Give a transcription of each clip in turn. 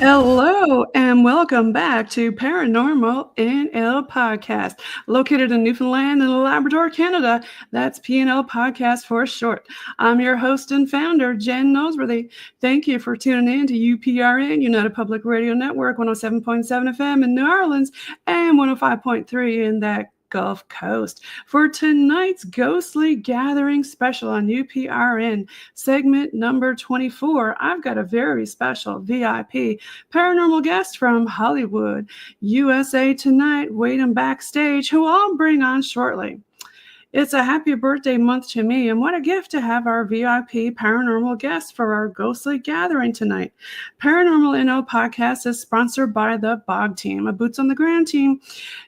Hello and welcome back to ParanormalNL Podcast, located in Newfoundland and Labrador, Canada. That's PNL Podcast for short. I'm your host and founder, Jen Nosworthy. Thank you for tuning in to UPRN, United Public Radio Network, 107.7 FM in New Orleans and 105.3 in that Gulf Coast for tonight's Ghostly Gathering special on UPRN, segment number 24. I've got a very special VIP paranormal guest from Hollywood, USA tonight, waiting backstage, who I'll bring on shortly. It's a happy birthday month to me, and what a gift to have our VIP paranormal guest for our Ghostly Gathering tonight. ParanormalNL Podcast is sponsored by the BOG team, a boots on the ground team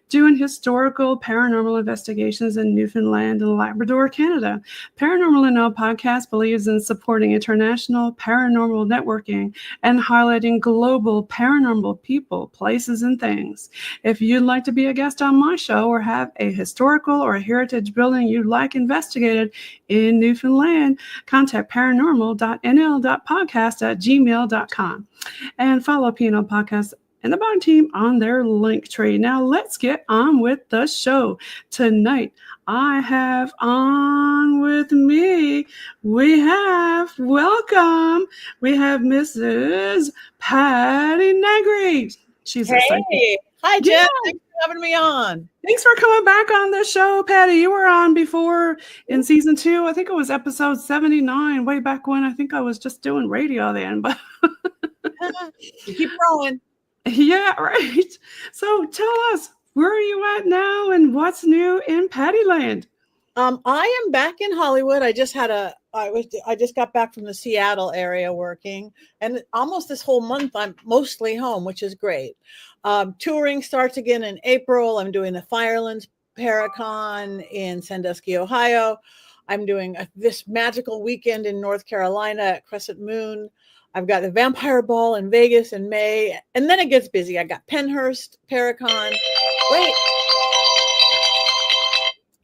doing historical paranormal investigations in Newfoundland and Labrador, Canada. ParanormalNL Podcast believes in supporting international paranormal networking and highlighting global paranormal people, places, and things. If you'd like to be a guest on my show or have a historical or a heritage building you'd like investigated in Newfoundland, contact paranormal.nl.podcast@gmail.com and follow PNL Podcast and the BOG team on their link tree. Now let's get on with the show. Tonight, I have on with me, we have Mrs. Patti Negri. She's excited. Hi, Jen. Yeah. Thanks for having me on. Thanks for coming back on the show, Patti. You were on before in season 2. I think it was episode 79, way back when. I think I was just doing radio then, but you keep growing. Yeah, right. So tell us, where are you at now and what's new in Pattyland? I am back in Hollywood. I just got back from the Seattle area working, and almost this whole month I'm mostly home, which is great. Touring starts again in April. I'm doing the Firelands Paracon in Sandusky, Ohio. I'm doing this magical weekend in North Carolina at Crescent Moon. I've got the Vampire Ball in Vegas in May, and then it gets busy. I got Penhurst, Paracon. Wait.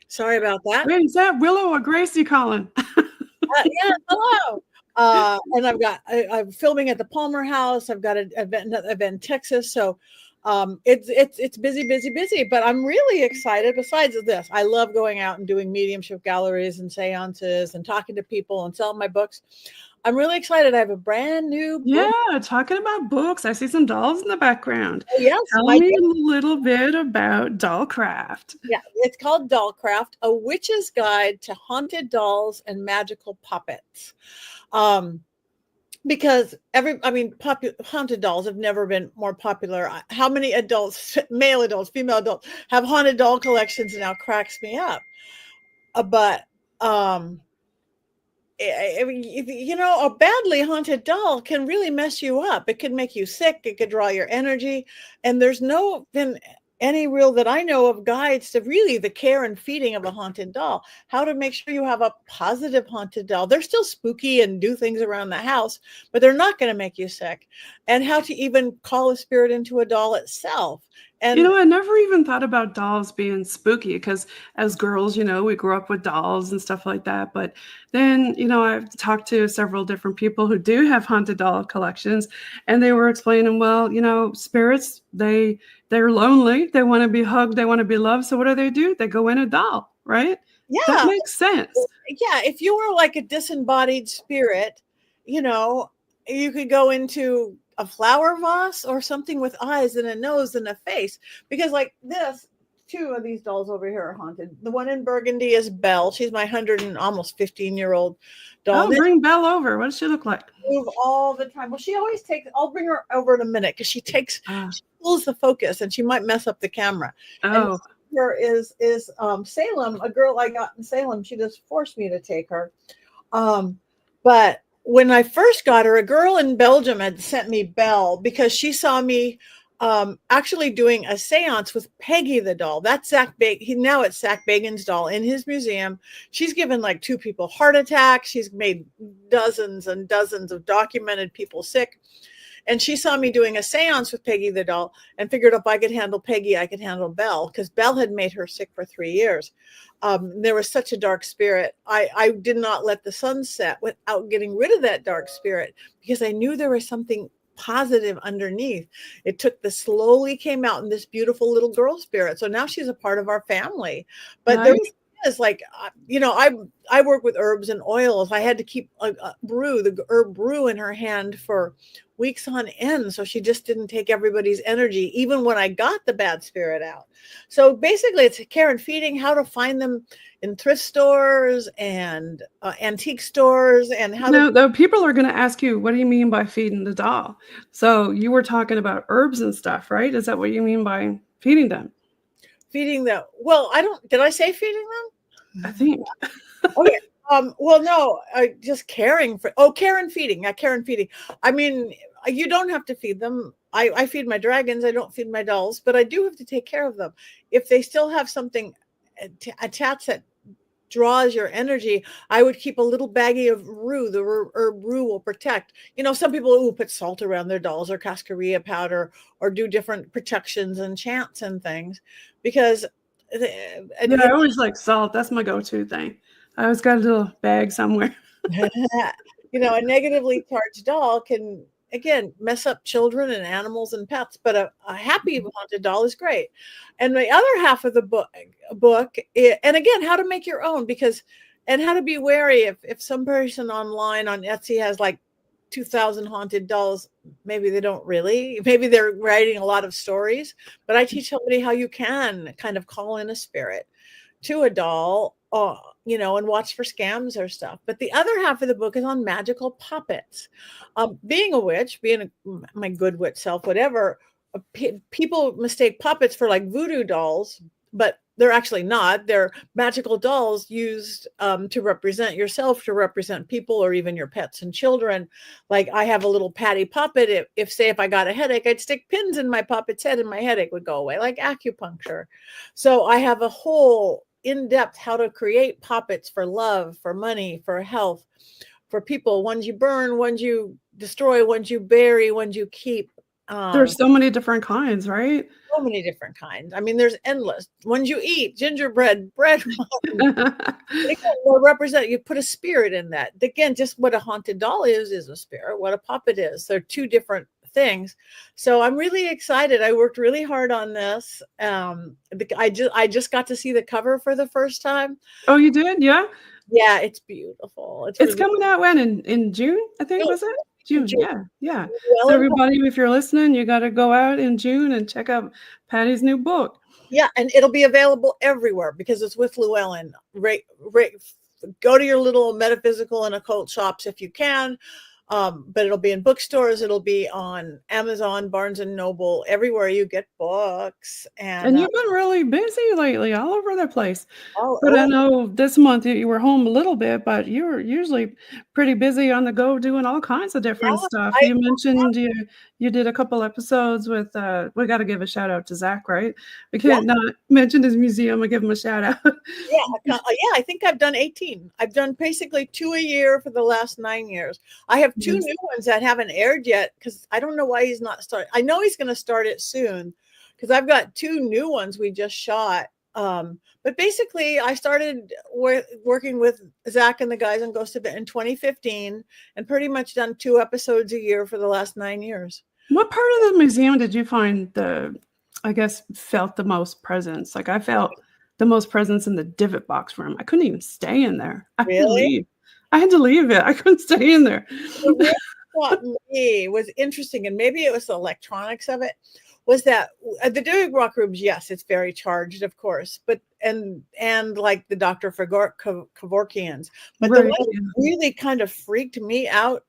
Sorry about that. Wait, is that Willow or Gracie calling? Yeah, hello. And I'm filming at the Palmer House. I've got an event in Texas. So it's busy, but I'm really excited. Besides this, I love going out and doing mediumship galleries and seances and talking to people and selling my books. I'm really excited. I have a brand new book. Yeah, talking about books. I see some dolls in the background. Oh, yes. Tell me a little bit about Dollcraft. Yeah, it's called Dollcraft, a witch's guide to haunted dolls and magical puppets. Because haunted dolls have never been more popular. How many adults, male adults, female adults, have haunted doll collections now cracks me up. A badly haunted doll can really mess you up. It can make you sick. It could draw your energy. And there's any real that I know of guides to really the care and feeding of a haunted doll, how to make sure you have a positive haunted doll. They're still spooky and do things around the house, but they're not going to make you sick. And how to even call a spirit into a doll itself. And I never even thought about dolls being spooky because as girls, we grew up with dolls and stuff like that. But then, I've talked to several different people who do have haunted doll collections, and they were explaining, well, spirits, they're lonely. They want to be hugged. They want to be loved. So what do? They go in a doll, right? Yeah. That makes sense. Yeah. If you were like a disembodied spirit, you could go into a flower vase or something with eyes and a nose and a face, because like this, 2 of these dolls over here are haunted. The one in burgundy is Belle. She's my 100 and almost 15-year-old doll. Oh, bring Belle over. What does she look like? Move all the time. Well, she always takes. I'll bring her over in a minute because she pulls the focus and she might mess up the camera. Oh. And her is Salem, a girl I got in Salem. She just forced me to take her. But when I first got her, a girl in Belgium had sent me Belle because she saw me actually doing a seance with Peggy the doll. That's Zak Bagans. Now it's Zak Bagans' doll in his museum. She's given like 2 people heart attacks. She's made dozens and dozens of documented people sick. And she saw me doing a seance with Peggy the doll and figured if I could handle Peggy, I could handle Belle, because Belle had made her sick for 3 years. There was such a dark spirit. I did not let the sun set without getting rid of that dark spirit, because I knew there was something positive underneath. It slowly came out in this beautiful little girl spirit. So now she's a part of our family. But Nice. there is like, I work with herbs and oils. I had to keep the herb brew in her hand for weeks on end. So she just didn't take everybody's energy, even when I got the bad spirit out. So basically it's care and feeding, how to find them in thrift stores and antique stores, and how Now, people are going to ask you, what do you mean by feeding the doll? So you were talking about herbs and stuff, right? Is that what you mean by feeding them? Feeding them. Well, did I say feeding them? I think. Okay. Well, no, just care and feeding. Yeah, care and feeding. I mean, you don't have to feed them. I feed my dragons. I don't feed my dolls, but I do have to take care of them. If they still have something attached that draws your energy, I would keep a little baggie of rue. The herb rue will protect. Some people put salt around their dolls, or cascarilla powder, or do different protections and chants and things, because I always like salt. That's my go-to thing. I always got a little bag somewhere. A negatively charged doll can, again, mess up children and animals and pets, but a happy haunted doll is great. And the other half of the book, and again, how to make your own, and how to be wary if some person online on Etsy has like 2,000 haunted dolls, maybe they don't really, maybe they're writing a lot of stories, but I teach somebody how you can kind of call in a spirit to a doll, and watch for scams or stuff. But the other half of the book is on magical poppets. Being a witch, my good witch self, whatever, people mistake puppets for like voodoo dolls, but they're actually not. They're magical dolls used to represent yourself, to represent people, or even your pets and children. Like I have a little Patti puppet. If I got a headache, I'd stick pins in my puppet's head and my headache would go away, like acupuncture. So I have a whole in-depth how to create puppets for love, for money, for health, for people, ones you burn, ones you destroy, ones you bury, ones you keep. There's so many different kinds, right? So many different kinds. I mean, there's endless. Ones you eat, gingerbread, bread. Will represent, you put a spirit in that. Again, just what a haunted doll is a spirit. What a puppet is. They're two different things. So I'm really excited. I worked really hard on this. I just got to see the cover for the first time. Oh, you did? Yeah. Yeah, it's beautiful. It's really coming out when in June, I think, was it? June. Yeah. So everybody, if you're listening, you got to go out in June and check out Patti's new book. Yeah, and it'll be available everywhere because it's with Lewellyn. Go to your little metaphysical and occult shops if you can. But it'll be in bookstores. It'll be on Amazon, Barnes and Noble, everywhere you get books. And you've been really busy lately, all over the place. But I know this month you were home a little bit, but you were usually pretty busy on the go doing all kinds of different stuff. You mentioned you did a couple episodes with, we got to give a shout out to Zak, right? We can't not mention his museum and give him a shout out. Yeah, I think I've done 18. I've done basically 2 a year for the last 9 years. I have 2 new ones that haven't aired yet because I don't know why he's not starting. I know he's going to start it soon because I've got 2 new ones we just shot. But basically, I started working with Zak and the guys on Ghost Event in 2015 and pretty much done 2 episodes a year for the last 9 years. What part of the museum did you find felt the most presence? Like I felt the most presence in the divot box room. I couldn't even stay in there. I had to leave it. I couldn't stay in there. What was interesting, and maybe it was the electronics of it, was that at the divot box rooms, yes, it's very charged, of course, but and like the Dr. Kevorkians. But the one that really kind of freaked me out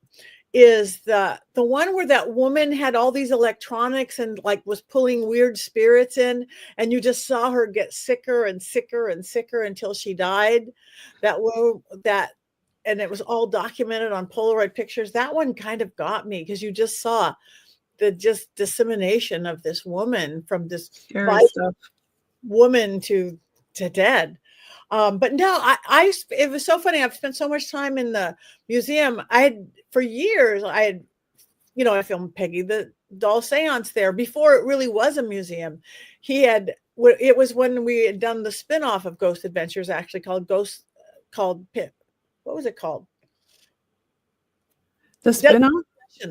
is the one where that woman had all these electronics and like was pulling weird spirits in, and you just saw her get sicker and sicker and sicker until she died. And it was all documented on Polaroid pictures. That one kind of got me because you just saw the dissemination of this woman from this woman to dead. But no, it was so funny. I've spent so much time in the museum. For years, I filmed Peggy the doll seance there before it really was a museum. It was when we had done the spinoff of Ghost Adventures, actually called Pip. What was it called? The spinoff?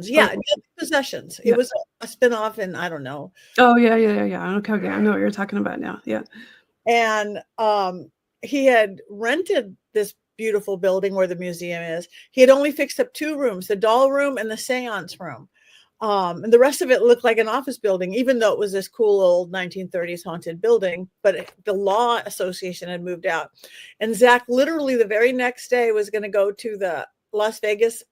Yeah, Okay. Deadly Possessions. Yeah. It was a spinoff, and I don't know. Oh, yeah. Okay, I know what you're talking about now. Yeah. And he had rented this beautiful building where the museum is. He had only fixed up 2 rooms, the doll room and the seance room. And the rest of it looked like an office building, even though it was this cool old 1930s haunted building. But the law association had moved out. And Zak literally the very next day was going to go to the Las Vegas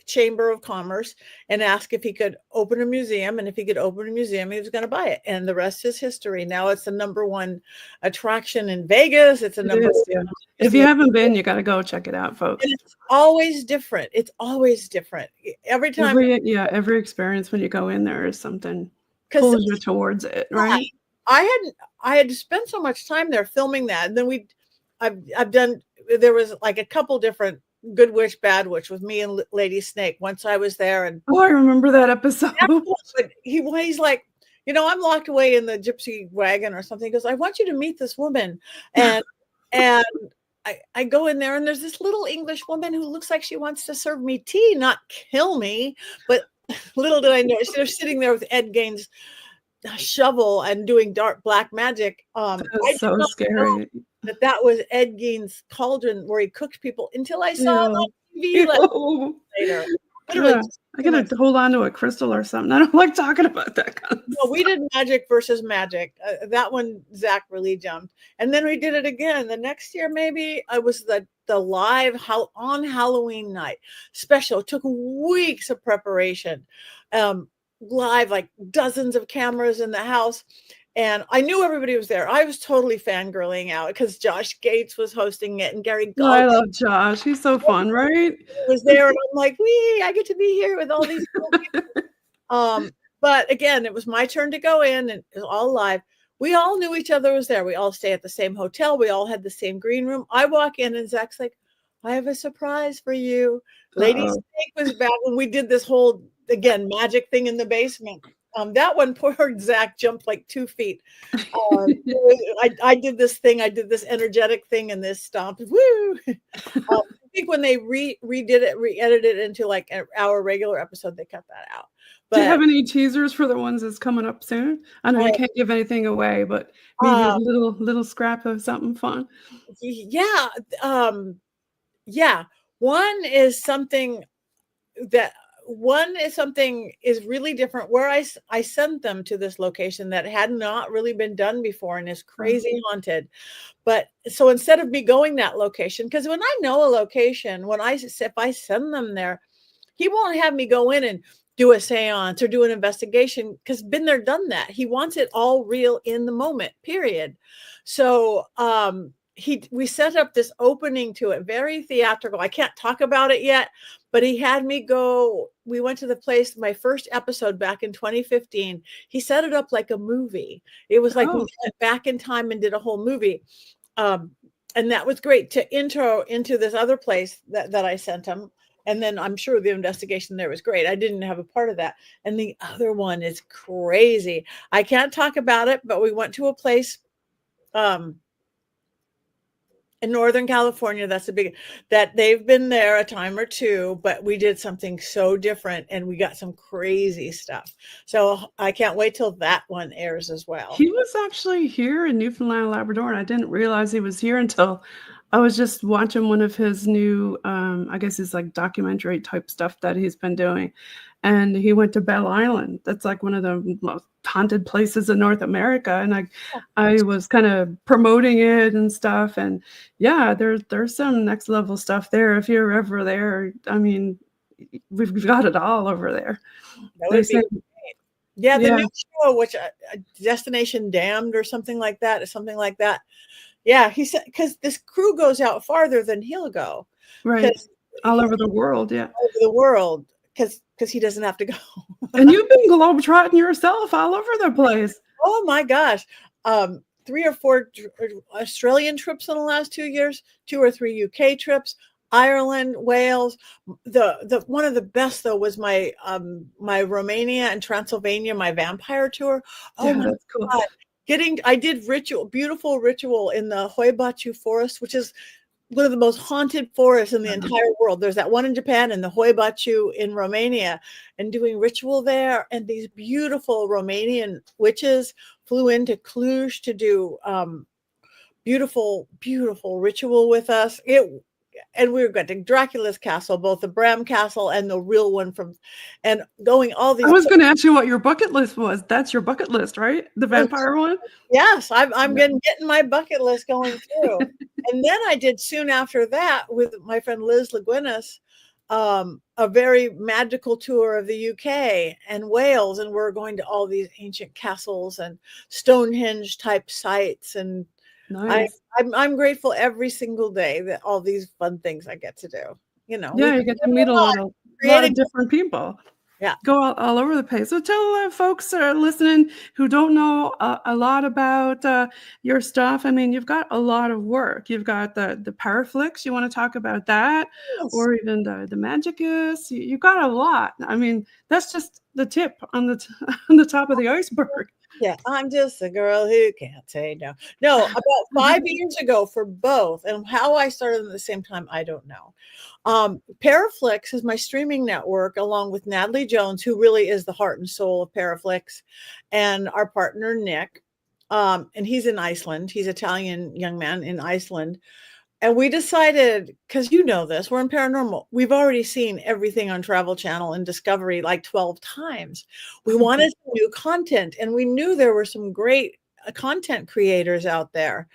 Chamber of Commerce and ask if he could open a museum. And if he could open a museum, he was going to buy it. And the rest is history. Now it's the _1 attraction in Vegas. It's a number one. Yeah. If you haven't been, you got to go check it out, folks. And it's always different. It's always different. Every time. Every experience when you go in there is something pulls you towards it, right? I had spent so much time there filming that. And then I've done, there was like a couple different Good Witch, Bad Witch with me and Lady Snake. Once I was there, and I remember that episode. But he's like, I'm locked away in the gypsy wagon or something. He goes, I want you to meet this woman. And I go in there, and there's this little English woman who looks like she wants to serve me tea, not kill me. But little did I know, they're sitting there with Ed Gein's shovel and doing dark black magic. That's so scary. That was Ed Gein's cauldron where he cooked people until I saw it on TV later. Yeah. I gotta hold on to a crystal or something. I don't like talking about that kind of stuff. We did Magic versus Magic. That one Zak really jumped, and then we did it again the next year. Maybe it was the live on Halloween night special. It took weeks of preparation. Live, like dozens of cameras in the house. And I knew everybody was there. I was totally fangirling out because Josh Gates was hosting it and Gary Gold. I love Josh. He's so fun, right? Was there, and I'm like, I get to be here with all these cool people. But again, it was my turn to go in, and it was all live. We all knew each other was there. We all stay at the same hotel. We all had the same green room. I walk in, and Zak's like, I have a surprise for you. Lady Snake was back when we did this whole, again, magic thing in the basement. That one, poor Zak jumped like 2 feet. I did this thing. I did this energetic thing and this stomp. Woo! I think when they re-edited it into like our regular episode, they cut that out. But, do you have any teasers for the ones that's coming up soon? I know you can't give anything away, but maybe a little scrap of something fun. Yeah. Yeah. One is something is really different, where I sent them to this location that had not really been done before and is crazy haunted. But so instead of me going that location, because when I know a location, if I send them there, he won't have me go in and do a seance or do an investigation, because been there, done that. He wants it all real in the moment, period. So we set up this opening to it, very theatrical. I can't talk about it yet, but he had me go. We went to the place, my first episode back in 2015. He set it up like a movie. It was like we went back in time and did a whole movie. And that was great to intro into this other place that I sent him. And then I'm sure the investigation there was great. I didn't have a part of that. And the other one is crazy. I can't talk about it, but we went to a place in Northern California. That's that they've been there a time or two, but we did something so different and we got some crazy stuff. So I can't wait till that one airs as well. He was actually here in Newfoundland and Labrador, and I didn't realize he was here until I was just watching one of his new, I guess it's like documentary type stuff that he's been doing. And he went to Belle Island. That's like one of the most haunted places in North America. And I was kind of promoting it and stuff. And yeah, there's some next level stuff there. If you're ever there, I mean, we've got it all over there. That would be great. Yeah, the new show, which Destination Damned or something like that. Yeah, he said, because this crew goes out farther than he'll go. Right. All over the world, yeah. All over the world, because he doesn't have to go. And you've been globetrotting yourself all over the place. Oh my gosh. 3 or 4 Australian trips in the last 2 years, 2 or 3 UK trips, Ireland, Wales. The one of the best though was my Romania and Transylvania, my vampire tour. Oh yeah, that's cool. God. I did beautiful ritual in the Hoibatu forest, which is one of the most haunted forests in the entire world. There's that one in Japan and the Hoibachu in Romania, and doing ritual there. And these beautiful Romanian witches flew into Cluj to do beautiful, beautiful ritual with us. And we were going to Dracula's castle, both the Bram castle and the real one and going all these. I was going to ask you what your bucket list was. That's your bucket list, right? The vampire one? Yes, I'm getting my bucket list going through. And then I did soon after that with my friend Liz Leguinness, a very magical tour of the UK and Wales. And we're going to all these ancient castles and Stonehenge type sites. And nice. I'm grateful every single day that all these fun things I get to do. You know, yeah, you get to meet a lot of different people. Yeah, go all over the place. So tell folks that are listening who don't know a lot about your stuff. I mean, you've got a lot of work. You've got the Paraflix. You want to talk about that, yes. Or even the Magicus. You've got a lot. I mean, that's just the tip on the top of the iceberg. Yeah, I'm just a girl who can't say no. No, about 5 years ago for both, and how I started them at the same time, I don't know. Paraflix is my streaming network, along with Natalie Jones, who really is the heart and soul of Paraflix, and our partner Nick. And he's in Iceland. He's an Italian young man in Iceland. And we decided, because you know this, we're in paranormal. We've already seen everything on Travel Channel and Discovery like 12 times. We wanted some new content, and we knew there were some great content creators out there.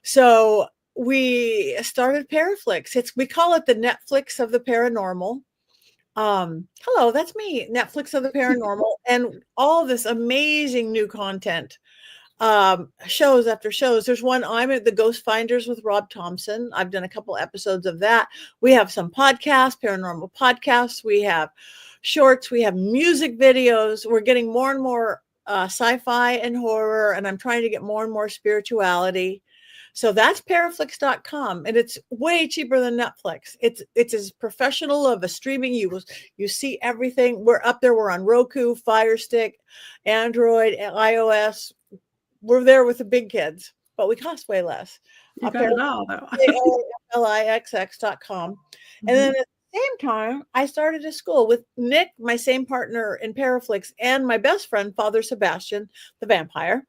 So we started Paraflix. We call it the Netflix of the paranormal. Hello, that's me, Netflix of the paranormal, and all this amazing new content. Shows after shows. There's one, I'm at the Ghost Finders with Rob Thompson. I've done a couple episodes of that. We have some podcasts, paranormal podcasts. We have shorts. We have music videos. We're getting more and more sci-fi and horror, and I'm trying to get more and more spirituality. So that's paraflix.com, and it's way cheaper than Netflix. It's as professional of a streaming. You see everything. We're up there. We're on Roku, Fire Stick, Android, iOS. We're there with the big kids, but we cost way less. You got it all, though. Lixx.com. And then at the same time, I started a school with Nick, my same partner in Paraflix, and my best friend, Father Sebastian, the vampire.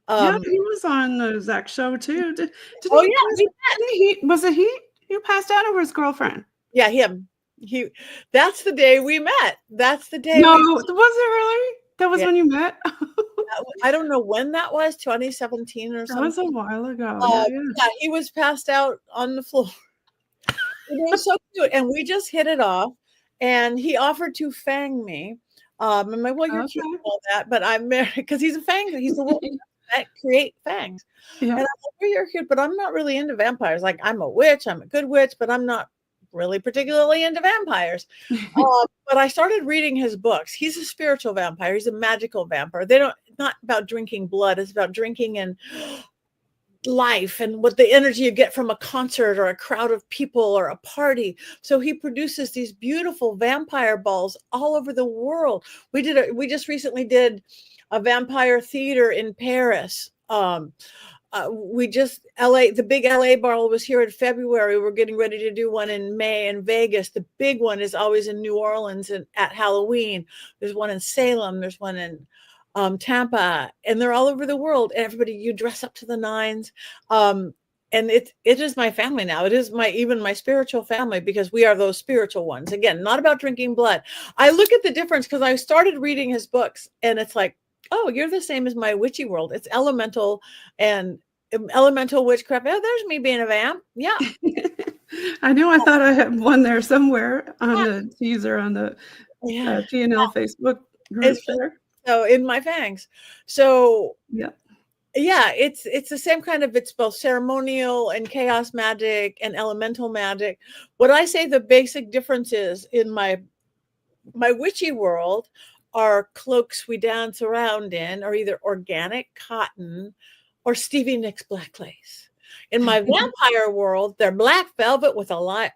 Yeah, he was on the Zak show too. Was it he who passed out, or his girlfriend? Yeah, him. That's the day we met. That's the day. No, was it really? That was when you met? I don't know when that was, 2017 or something. That was a while ago. Yeah, he was passed out on the floor. It was so cute. And we just hit it off. And he offered to fang me. I'm like, well, you're cute and all that, but I'm married because he's a fang. He's the one that create fangs. Yeah. And I'm like, well, you're cute, but I'm not really into vampires. Like, I'm a witch, I'm a good witch, but I'm not really particularly into vampires. But I started reading his books. He's a spiritual vampire. He's a magical vampire. It's not about drinking blood. It's about drinking and life and what the energy you get from a concert or a crowd of people or a party. So he produces these beautiful vampire balls all over the world. We just recently did a vampire theater in Paris. The big LA ball was here in February. We're getting ready to do one in May in Vegas. The big one is always in New Orleans and at Halloween. There's one in Salem. There's one in Tampa, and they're all over the world. Everybody, you dress up to the nines. And it is my family now. It is even my spiritual family, because we are those spiritual ones. Again, not about drinking blood. I look at the difference because I started reading his books, and it's like, oh, you're the same as my witchy world. It's elemental and elemental witchcraft. Oh, there's me being a vamp. Yeah. I know. I thought I had one there somewhere on the teaser on the PNL Facebook group. So in my fangs. So yeah, it's the same kind of, it's both ceremonial and chaos magic and elemental magic. What I say the basic difference is, in my witchy world, our cloaks we dance around in are either organic cotton or Stevie Nicks black lace. In my vampire world, they're black velvet with a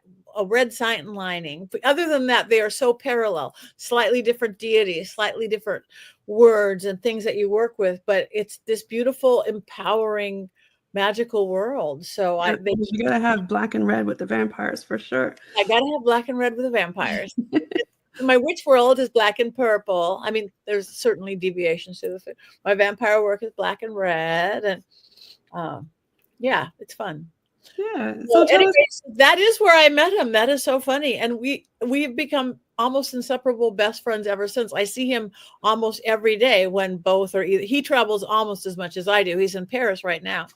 red satin lining. Other than that, they are so parallel, slightly different deities, slightly different words and things that you work with. But it's this beautiful, empowering magical world. So Yeah, you gotta have black and red with the vampires for sure. I gotta have black and red with the vampires. My witch world is black and purple. I mean, there's certainly deviations to this. My vampire work is black and red, and yeah, it's fun. Yeah. So anyway, that is where I met him. That is so funny, and we've become almost inseparable best friends ever since. I see him almost every day when both are either. He travels almost as much as I do. He's in Paris right now.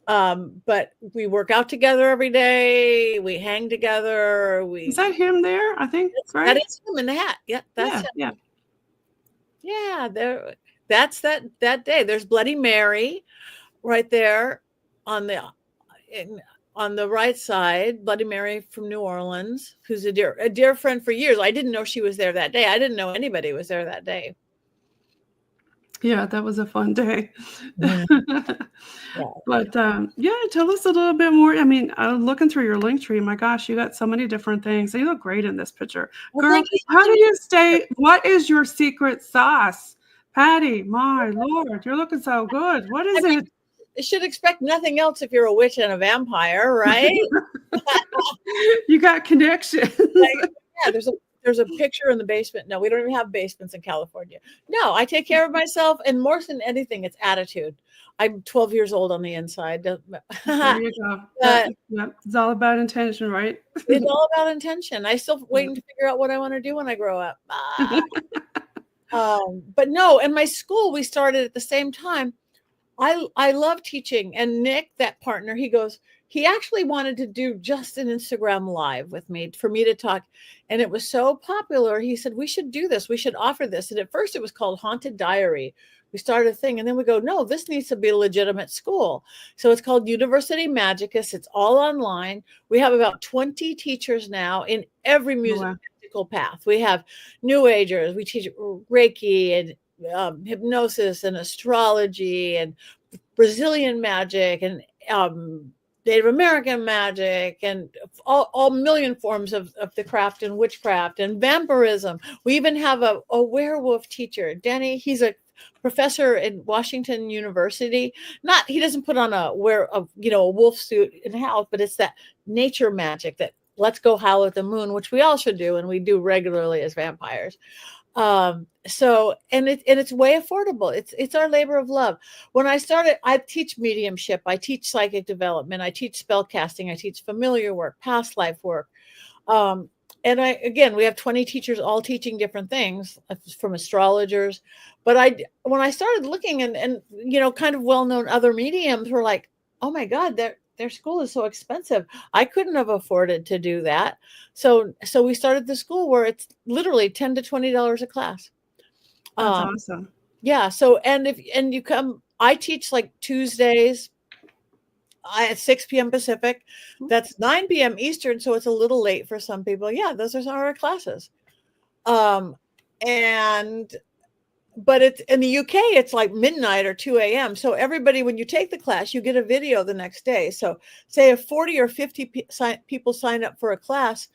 But we work out together every day. We hang together. Is that him there? I think right. That is him in the hat. Yeah, that's him. Yeah. There. That's that day. There's Bloody Mary, right there, on the right side. Bloody Mary from New Orleans, who's a dear friend for years. I didn't know she was there that day. I didn't know anybody was there that day. Yeah, that was a fun day. Yeah. But yeah, tell us a little bit more. I mean, looking through your link tree, my gosh, you got so many different things. You look great in this picture. Well, girl, how do you stay? What is your secret sauce? Patti, my Lord, you're looking so good. What is it? You should expect nothing else if you're a witch and a vampire, right? You got connections. Yeah, there's a picture in the basement. No, we don't even have basements in California. No, I take care of myself, and more than anything, it's attitude. I'm 12 years old on the inside. There you go. It's all about intention, right? It's all about intention. I still waiting to figure out what I want to do when I grow up. But no, in my school, we started at the same time. I love teaching. And Nick, that partner, he actually wanted to do just an Instagram live with me for me to talk. And it was so popular. He said, we should do this. We should offer this. And at first it was called Haunted Diary. We started a thing, and then we go, no, this needs to be a legitimate school. So it's called University Magicus. It's all online. We have about 20 teachers now in every musical path. We have New Agers. We teach Reiki and hypnosis and astrology and Brazilian magic and Native American magic and all million forms of the craft and witchcraft and vampirism. We even have a werewolf teacher, Denny. He's a professor in Washington University. He doesn't put on a wolf suit in the house, but it's that nature magic that let's go howl at the moon, which we all should do, and we do regularly as vampires. So it's way affordable. It's our labor of love. When I started, I teach mediumship, I teach psychic development, I teach spell casting, I teach familiar work, past life work. And we have 20 teachers all teaching different things, from astrologers. But when I started looking and kind of well-known other mediums were like, oh my God, their school is so expensive. I couldn't have afforded to do that. So we started the school where it's literally $10 to $20 a class. That's awesome. Yeah. So, and you come, I teach like Tuesdays at 6 p.m. Pacific. That's 9 p.m. Eastern. So it's a little late for some people. Yeah. Those are our classes. But it's in the UK, it's like midnight or 2 a.m. So everybody, when you take the class, you get a video the next day. So say if 40 or 50 people sign up for a class,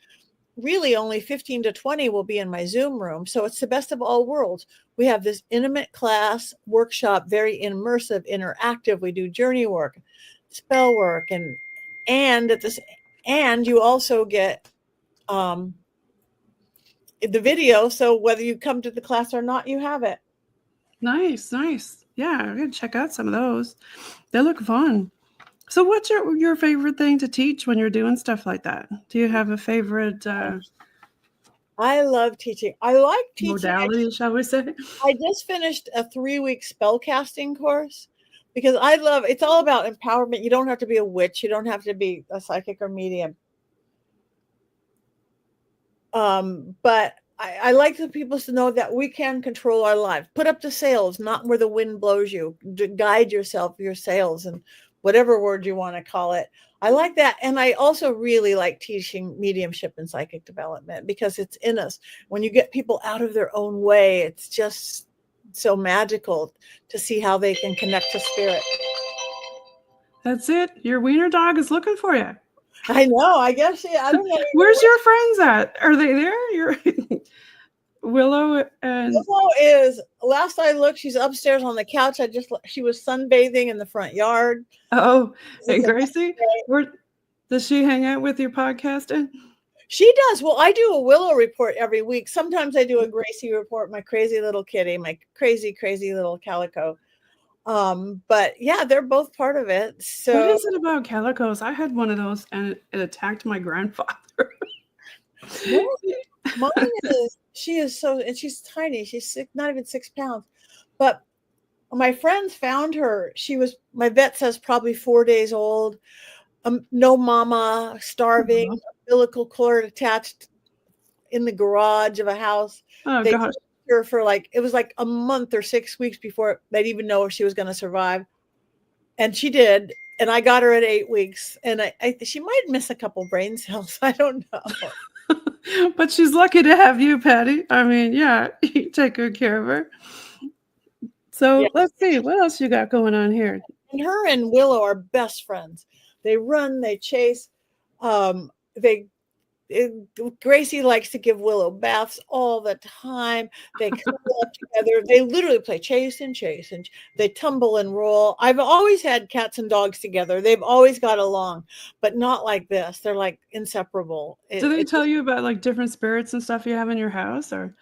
really only 15 to 20 will be in my Zoom room. So it's the best of all worlds. We have this intimate class workshop, very immersive, interactive. We do journey work, spell work, and you also get the video. So whether you come to the class or not, you have it. Nice. Yeah, I'm gonna check out some of those. They look fun. So what's your favorite thing to teach when you're doing stuff like that? Do you have a favorite I love teaching. I like teaching. Modality, shall we say? I just finished a 3-week spell casting course because it's all about empowerment. You don't have to be a witch. You don't have to be a psychic or medium. But I like the people to know that we can control our lives. Put up the sails, not where the wind blows you. Guide yourself, your sails, and whatever word you want to call it. I like that. And I also really like teaching mediumship and psychic development because it's in us. When you get people out of their own way, it's just so magical to see how they can connect to spirit. That's it. Your wiener dog is looking for you. I know. I guess. Yeah, I don't know. Where's your friends at? Are they there? Willow and Willow is, last I looked, she's upstairs on the couch. She was sunbathing in the front yard. oh, This and is a Gracie, where does she hang out with your podcasting? She does. Well, I do a Willow report every week. Sometimes I do a Gracie report, my crazy little kitty, my crazy, crazy little calico. But yeah, they're both part of it. So what is it about calicos? I had one of those and it attacked my grandfather. mine is, she is so, and she's tiny. She's not even 6 pounds. But my friends found her. My vet says probably 4 days old. No mama, starving, umbilical cord attached in the garage of a house. Oh, They gosh. took her for it was like a month or 6 weeks before they'd even know if she was going to survive. And she did. And I got her at 8 weeks. And she might miss a couple brain cells. I don't know. But she's lucky to have you, Patti. I mean, yeah, you take good care of her. So let's see, what else you got going on here? And her and Willow are best friends. They run, they chase. Gracie likes to give Willow baths all the time. They cuddle up together. They literally play chase, and they tumble and roll. I've always had cats and dogs together. They've always got along, but not like this. They're like inseparable. Do they tell you about like different spirits and stuff you have in your house, or?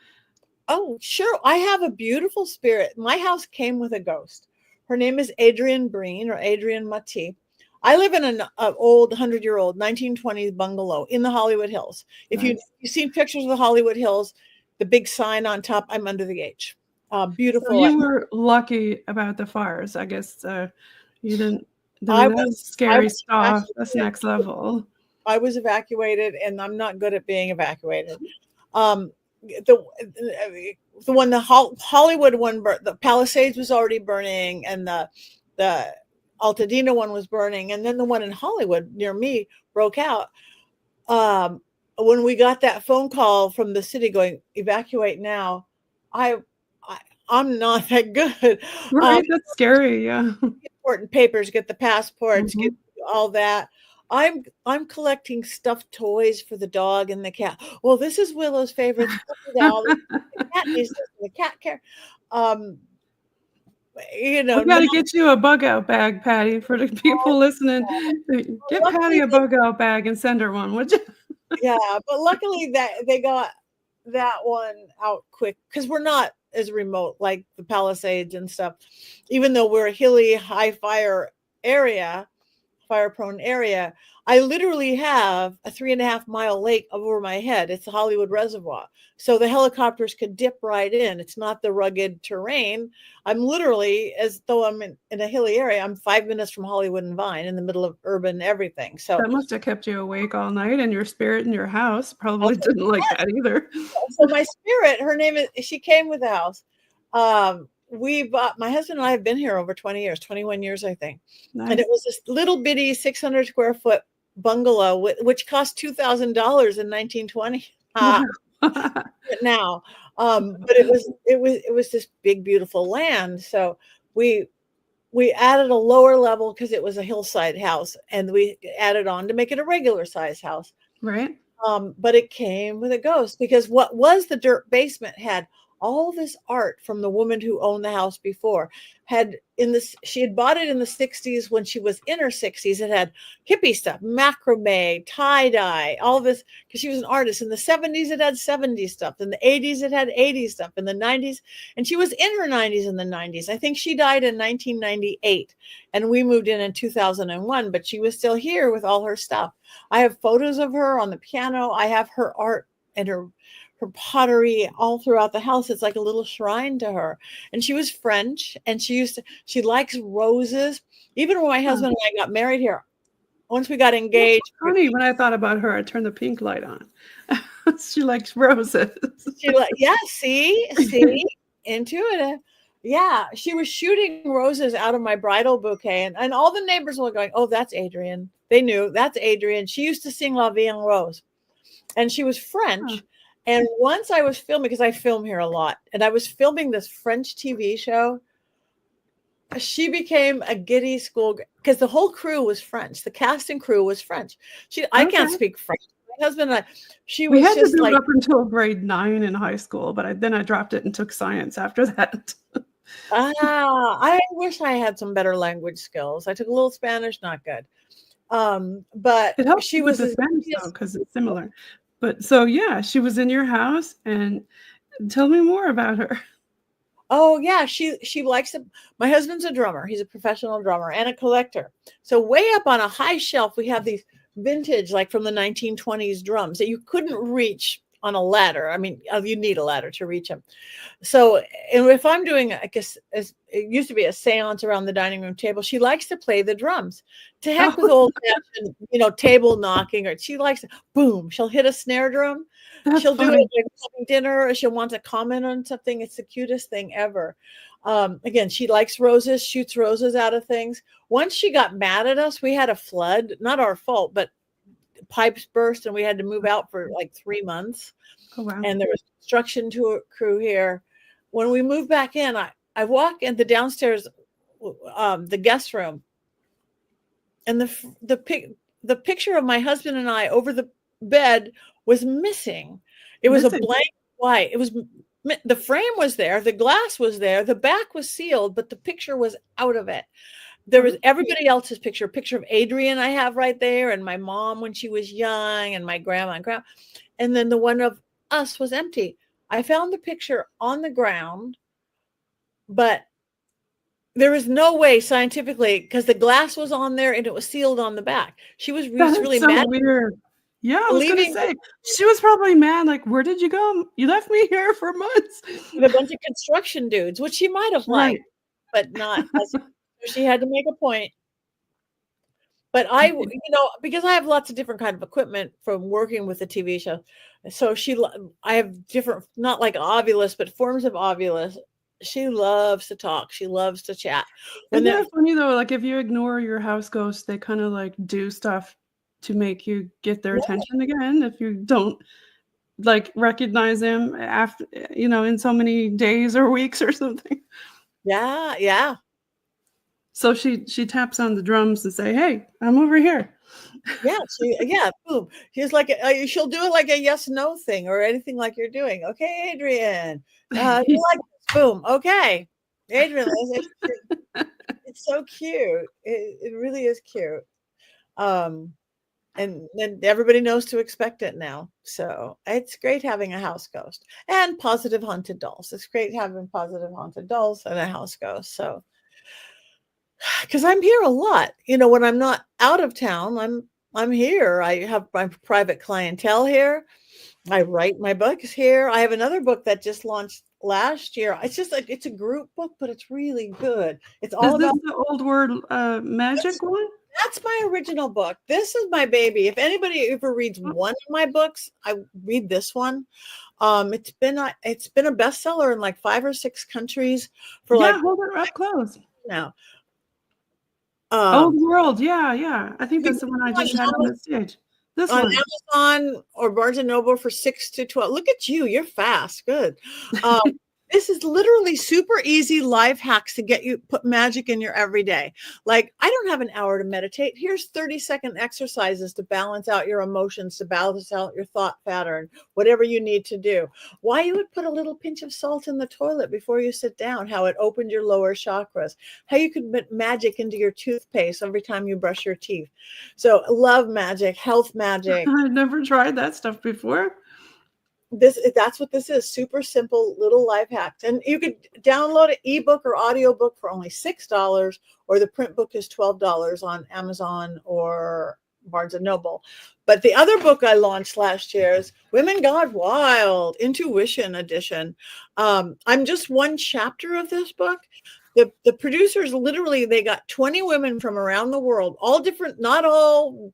Oh, sure. I have a beautiful spirit. My house came with a ghost. Her name is Adrienne Breen, or Adrienne Mati. I live in an old 100-year-old 1920s bungalow in the Hollywood Hills. If you've seen pictures of the Hollywood Hills, the big sign on top, I'm under the H. Beautiful. So you were lucky about the fires. I guess you didn't. That's scary stuff. That's next level. I was evacuated, and I'm not good at being evacuated. The one, the Hollywood one, the Palisades was already burning, and the Altadena one was burning, and then the one in Hollywood near me broke out. When we got that phone call from the city going, evacuate now, I'm not that good. Right, that's scary. Yeah. Important papers, get the passports, get all that. I'm collecting stuffed toys for the dog and the cat. Well, this is Willow's favorite doll. The cat needs this, the cat care. We got to get you a bug out bag, Patti, for the people listening. Get Patti a bug out bag and send her one, would you? Yeah, but luckily that they got that one out quick, because we're not as remote like the Palisades and stuff. Even though we're a hilly, high fire prone area, I literally have a 3.5-mile lake over my head. It's the Hollywood Reservoir. So the helicopters could dip right in. It's not the rugged terrain. I'm literally, as though I'm in a hilly area, I'm 5 minutes from Hollywood and Vine, in the middle of urban everything. So that must have kept you awake all night, and your spirit in your house probably didn't like that either. So my spirit, her name is, she came with the house. My husband and I have been here over 20 years, 21 years, I think. Nice. And it was this little bitty 600 square foot bungalow, which cost $2,000 in 1920. Now, but it was this big, beautiful land. So we added a lower level because it was a hillside house, and we added on to make it a regular size house. Right. But it came with a ghost, because what was the dirt basement had all this art from the woman who owned the house before. She had bought it in the 60s when she was in her 60s. It had hippie stuff, macrame, tie-dye, all this, because she was an artist. In the 70s, it had 70s stuff. In the 80s, it had 80s stuff. In the 90s, and she was in her 90s in the 90s. I think she died in 1998, and we moved in 2001, but she was still here with all her stuff. I have photos of her on the piano. I have her art and her pottery all throughout the house. It's like a little shrine to her. And she was French, and she likes roses. Even when my husband and I got married here, once we got engaged. It's funny, when I thought about her, I turned the pink light on. She likes roses. See, intuitive. Yeah, she was shooting roses out of my bridal bouquet, and all the neighbors were going, "Oh, that's Adrienne." They knew that's Adrienne. She used to sing La Vie en Rose, and she was French. And once I was filming, because I film here a lot, and I was filming this French TV show, she became a giddy school, because the whole crew was French. The cast and crew was French. I can't speak French. husband and I, she We was had to just do like, it up until grade 9 in high school, but then I dropped it and took science after that. I wish I had some better language skills. I took a little Spanish, not good. But It helps she with was the as Spanish easy though, because it's similar. But so yeah, she was in your house, and tell me more about her. Oh yeah, she likes it. My husband's a drummer. He's a professional drummer and a collector. So way up on a high shelf, we have these vintage, like from the 1920s drums that you couldn't reach on a ladder. I mean, you need a ladder to reach them. So, and if I'm doing, I guess it used to be a seance around the dining room table, she likes to play the drums. To heck with old fashioned, table knocking, or she likes, boom, she'll hit a snare drum. That's She'll funny. do it like having dinner, or she'll want to comment on something. It's the cutest thing ever. Again, she likes roses, shoots roses out of things. Once she got mad at us, we had a flood, not our fault, but pipes burst and we had to move out for like 3 months. Oh wow. And there was construction crew here. When we moved back in, I walk in the downstairs, the guest room, and the picture of my husband and I over the bed was missing. It was a blank white. It was, the frame was there, the glass was there, the back was sealed, but the picture was out of it. There was everybody else's picture of Adrian I have right there, and my mom when she was young, and my grandma and grandma. And then the one of us was empty. I found the picture on the ground, but there was no way scientifically, because the glass was on there and it was sealed on the back. She was really so mad. Weird. Yeah, I was going to say, she was probably mad. Like, where did you go? You left me here for months. With a bunch of construction dudes, which she might have liked, but not. She had to make a point. But I, because I have lots of different kind of equipment from working with the TV show. So I have different, not like Ovulus, but forms of Ovulus. She loves to talk. She loves to chat. Isn't that funny though? Like if you ignore your house ghosts, they kind of like do stuff to make you get their attention again. If you don't like recognize them after, in so many days or weeks or something. Yeah. Yeah. So she taps on the drums and say, "Hey, I'm over here." Yeah, boom. She's like, she'll do it like a yes/no thing or anything like you're doing. Okay, Adrian. You like this? Boom. Okay, Adrian. It's so cute. It really is cute. And then everybody knows to expect it now. So it's great having a house ghost and positive haunted dolls. It's great having positive haunted dolls and a house ghost. So. Because I'm here a lot, when I'm not out of town, I'm here. I have my private clientele here. I write my books here. I have another book that just launched last year. It's just like, it's a group book, but it's really good. It's all about the old World Magick one. That's my original book. This is my baby. If anybody ever reads one of my books, I read this one. It's been a bestseller in like 5 or 6 countries for hold it up close now. Old World, yeah. I think that's the one I just had on the stage. This on one. Amazon or Barnes and Noble for 6 to 12. Look at you, you're fast. Good. This is literally super easy life hacks to get you put magic in your everyday. Like, I don't have an hour to meditate. Here's 30-second exercises to balance out your emotions, to balance out your thought pattern, whatever you need to do. Why you would put a little pinch of salt in the toilet before you sit down, how it opened your lower chakras, how you could put magic into your toothpaste every time you brush your teeth. So love magic, health magic. I've never tried that stuff before. That's what this is. Super simple little life hacks. And you could download an ebook or audiobook for only $6, or the print book is $12 on Amazon or Barnes and Noble. But the other book I launched last year is Women Gone Wild, Intuition Edition. I'm just one chapter of this book. The producers literally, they got 20 women from around the world, all different, not all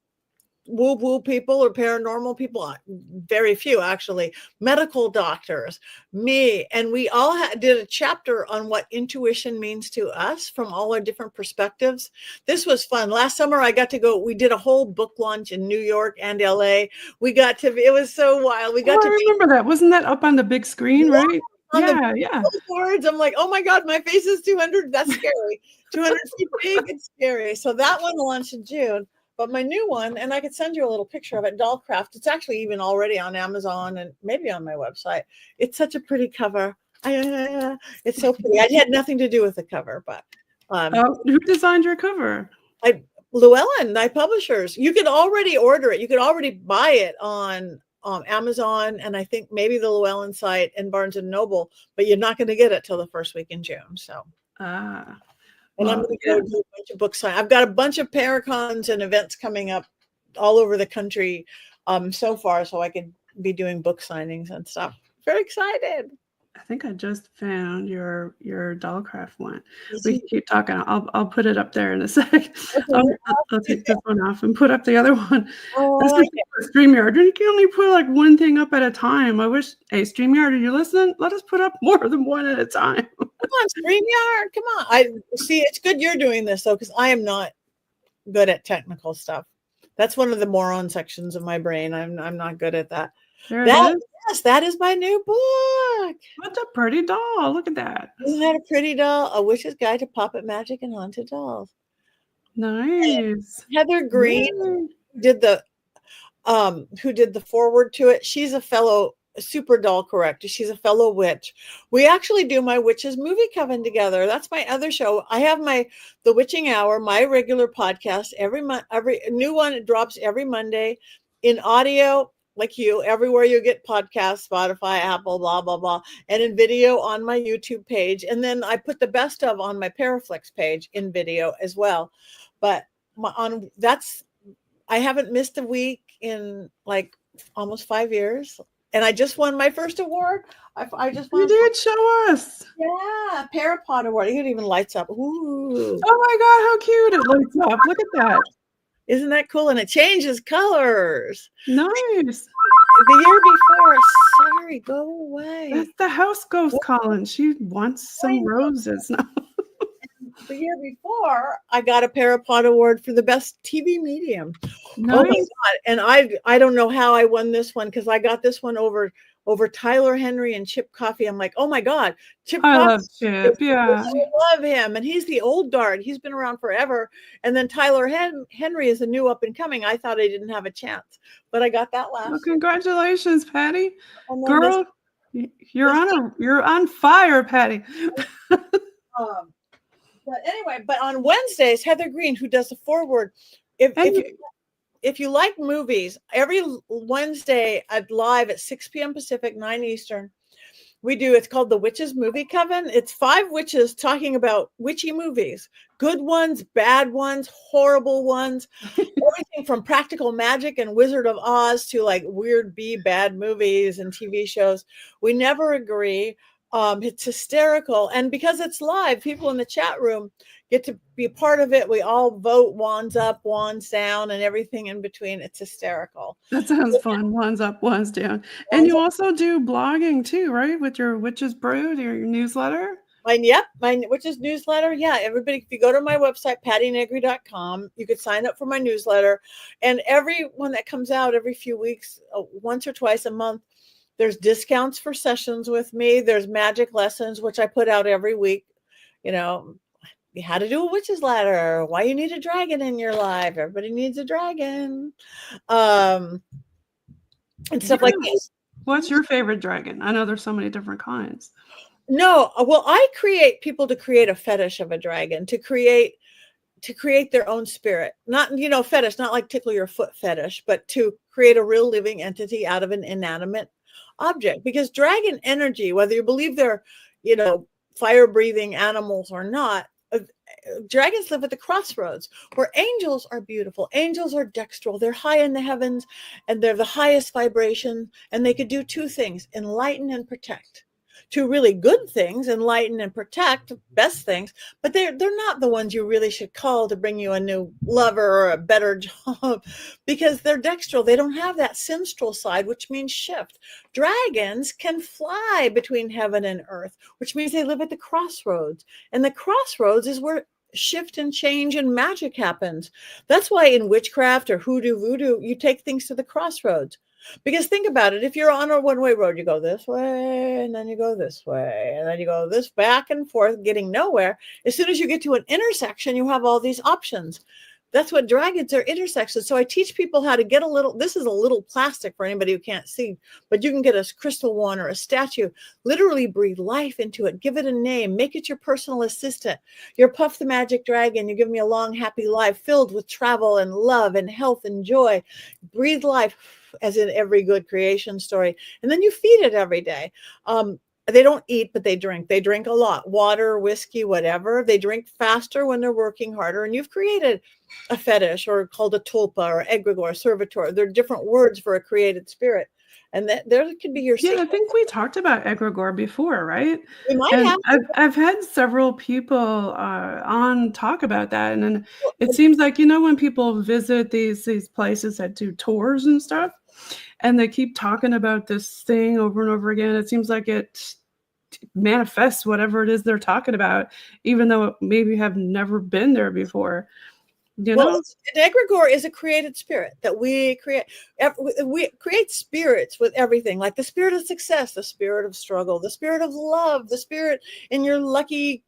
woo-woo people or paranormal people, very few actually, medical doctors, me, and we all did a chapter on what intuition means to us from all our different perspectives. This was fun. Last summer I got to go, we did a whole book launch in New York and LA. It was so wild. I remember that. Wasn't that up on the big screen, right? Yeah. Boards. I'm like, oh my God, my face is 200. That's scary. 200 feet big. It's scary. So that one launched in June. But my new one, and I could send you a little picture of it, Dollcraft. It's actually even already on Amazon and maybe on my website. It's such a pretty cover. It's so pretty. I had nothing to do with the cover, but who designed your cover? Lewellyn, my publishers. You could already order it. You could already buy it on Amazon, and I think maybe the Lewellyn site and Barnes and Noble, but you're not going to get it till the first week in June. So, and I'm going to go do a bunch of book sign. I've got a bunch of Paracons and events coming up all over the country so far, so I could be doing book signings and stuff. Very excited. I think I just found your Dollcraft one. We can keep talking. I'll put it up there in a sec. I'll take this one off and put up the other one. Oh, this is StreamYard. You can only put like one thing up at a time. I wish, hey, StreamYard, are you listening? Let us put up more than one at a time. Come on, StreamYard. Come on. I see. It's good you're doing this though, because I am not good at technical stuff. That's one of the moron sections of my brain. I'm not good at that. Yes, that is my new book. What a pretty doll. Look at that. Isn't that a pretty doll? A Witch's Guide to Puppet Magic and Haunted Dolls. Nice. Heather Green did the who did the foreword to it. She's a fellow super doll corrector. She's a fellow witch. We actually do my witches movie coven together. That's my other show. I have the Witching Hour, my regular podcast every month. Every new one drops every Monday in audio. Like you, everywhere you get podcasts, Spotify, Apple, blah, blah, blah, and in video on my YouTube page. And then I put the best of on my Paraflix page in video as well. But I haven't missed a week in like almost 5 years. And I just won my first award. I just won. You did show us. Yeah, Parapod Award. It even lights up. Ooh. Oh my God, how cute it lights up. Look at that. Isn't that cool? And it changes colors. Nice. The year before, sorry, go away. That's the house ghost calling. She wants some roses now. The year before, I got a Parapod Award for the best TV medium. Nice. Oh my God. And I don't know how I won this one, because I got this one over Tyler Henry and Chip Coffey. I'm like, oh my God, Chip Coffey. I love Chip, yeah. I love him. And he's the old guard. He's been around forever. And then Tyler Henry is a new up and coming. I thought I didn't have a chance, but I got that last. Well, congratulations, Patti. Girl, you're on fire, Patti. But anyway, on Wednesdays, Heather Green, who does the foreword, if you like movies, every Wednesday live at 6 p.m. Pacific, 9 Eastern, it's called the Witches Movie Coven. It's 5 witches talking about witchy movies, good ones, bad ones, horrible ones, everything from Practical Magic and Wizard of Oz to like weird bad movies and TV shows. We never agree. It's hysterical. And because it's live, people in the chat room get to be a part of it. We all vote wands up, wands down, and everything in between. It's hysterical. That sounds fun. Wands up, wands down. And you also do blogging too, right? With your Witches Brew, your newsletter? My Witches newsletter. Yeah, everybody, if you go to my website, pattinegri.com, you could sign up for my newsletter. And every one that comes out every few weeks, once or twice a month, there's discounts for sessions with me. There's magic lessons, which I put out every week. You know, how to do a witch's ladder, why you need a dragon in your life. Everybody needs a dragon. And stuff like this. What's your favorite dragon? I know there's so many different kinds. No, well, I create people to create a fetish of a dragon, to create their own spirit. Not, fetish, not like tickle your foot fetish, but to create a real living entity out of an inanimate object. Because dragon energy, whether you believe they're, fire breathing animals or not, dragons live at the crossroads where angels are beautiful. Angels are dextral. They're high in the heavens and they're the highest vibration. And they could do 2 things, enlighten and protect. 2 really good things, enlighten and protect, best things, but they're not the ones you really should call to bring you a new lover or a better job, because they're dextral. They don't have that sinstral side, which means shift. Dragons can fly between heaven and earth, which means they live at the crossroads. And the crossroads is where shift and change and magic happens. That's why in witchcraft or hoodoo, voodoo, you take things to the crossroads. Because think about it, if you're on a one-way road, you go this way, and then you go this way, and then you go this back and forth, getting nowhere. As soon as you get to an intersection, you have all these options. That's what dragons are, intersections. So I teach people how to get a little, this is a little plastic for anybody who can't see, but you can get a crystal one or a statue, literally breathe life into it, give it a name, make it your personal assistant. You're Puff the Magic Dragon. You give me a long, happy life filled with travel and love and health and joy. Breathe life, as in every good creation story. And then you feed it every day. They don't eat, but they drink. They drink a lot. Water, whiskey, whatever. They drink faster when they're working harder. And you've created a fetish, or called a tulpa or egregore, servitor. There are different words for a created spirit. And that there can be your I think we talked about egregore before, right? We might and have. I've had several people on talk about that. And then it seems like, when people visit these places that do tours and stuff, and they keep talking about this thing over and over again, it seems like it manifests whatever it is they're talking about, even though it maybe have never been there before. Well, an egregore is a created spirit that we create. We create spirits with everything, like the spirit of success, the spirit of struggle, the spirit of love, the spirit in your lucky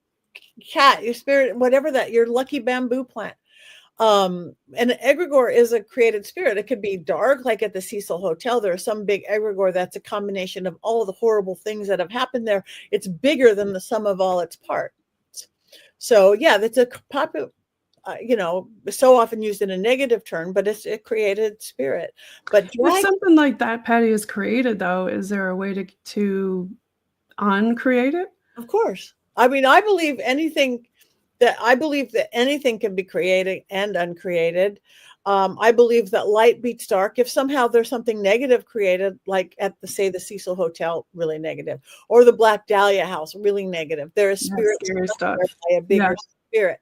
cat, your spirit, whatever that, your lucky bamboo plant. And an egregore is a created spirit. It could be dark, like at the Cecil Hotel. There are some big egregore that's a combination of all the horrible things that have happened there. It's bigger than the sum of all its parts. So yeah, that's a popular, so often used in a negative term, but it's a created spirit. But if something like that, Patti, is created, though, is there a way to uncreate it? Of course. I mean, I believe that anything can be created and uncreated. I believe that light beats dark. If somehow there's something negative created, like at the Cecil Hotel, really negative, or the Black Dahlia house, really negative. There is spirit stuff by a bigger spirit.